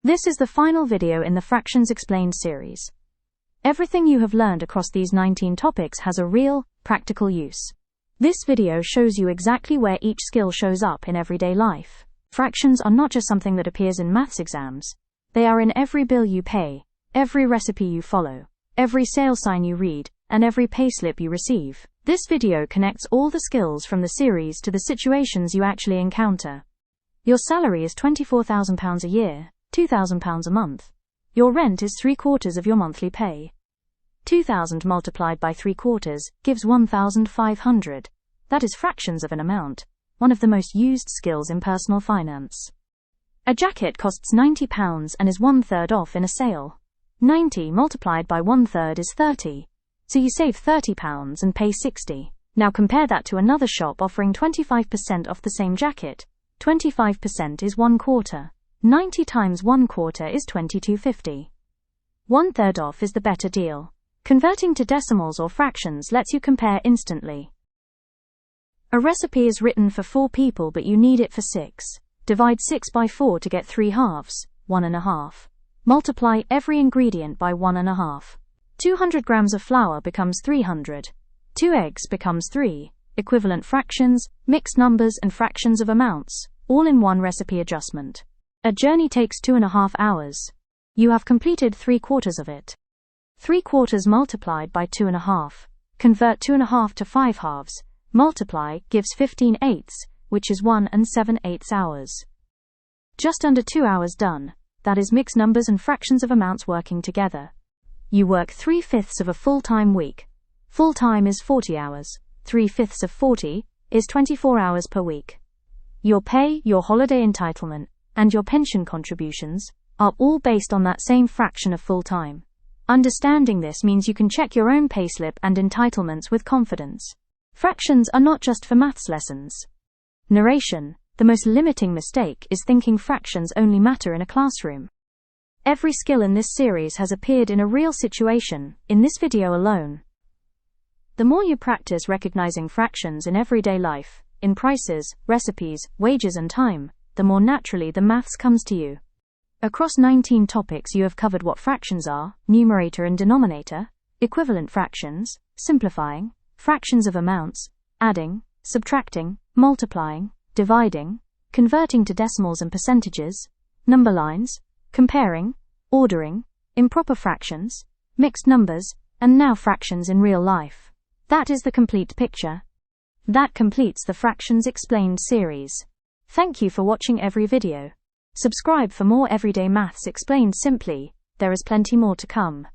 This is the final video in the Fractions Explained series. Everything you have learned across these 19 topics has a real, practical use. This video shows you exactly where each skill shows up in everyday life. Fractions are not just something that appears in maths exams. They are in every bill you pay, every recipe you follow, every sales sign you read, and every payslip you receive. This video connects all the skills from the series to the situations you actually encounter. Your salary is £24,000 a year, £2,000 a month. Your rent is 3/4 of your monthly pay. 2,000 multiplied by 3/4 gives 1,500. That is fractions of an amount, one of the most used skills in personal finance. A jacket costs £90 and is 1/3 off in a sale. 90 multiplied by 1/3 is 30. So you save £30 and pay 60. Now compare that to another shop offering 25% off the same jacket. 25% is 1/4. 90 times 1/4 is 22.50. 1/3 off is the better deal. Converting to decimals or fractions lets you compare instantly. A recipe is written for 4 people but you need it for 6. Divide 6 by 4 to get 3 halves, 1.5. Multiply every ingredient by 1.5. 200 grams of flour becomes 300. 2 eggs becomes 3. Equivalent fractions, mixed numbers and fractions of amounts, all in one recipe adjustment. A journey takes 2.5 hours. You have completed 3/4 of it. 3/4 multiplied by 2.5. Convert 2.5 to 5 halves. Multiply gives 15/8, which is 1 7/8 hours. Just under 2 hours done. That is mixed numbers and fractions of amounts working together. You work 3/5 of a full-time week. Full-time is 40 hours. 3/5 of 40 is 24 hours per week. Your pay, your holiday entitlement, and your pension contributions are all based on that same fraction of full-time. Understanding this means you can check your own payslip and entitlements with confidence. Fractions are not just for maths lessons. Narration: the most limiting mistake is thinking fractions only matter in a classroom. Every skill in this series has appeared in a real situation, in this video alone. The more you practice recognizing fractions in everyday life, in prices, recipes, wages and time, the more naturally the maths comes to you. Across 19 topics you have covered what fractions are, numerator and denominator, equivalent fractions, simplifying, fractions of amounts, adding, subtracting, multiplying, dividing, converting to decimals and percentages, number lines, comparing, ordering, improper fractions, mixed numbers, and now fractions in real life. That is the complete picture. That completes the Fractions Explained series. Thank you for watching every video. Subscribe for more everyday maths explained simply. There is plenty more to come.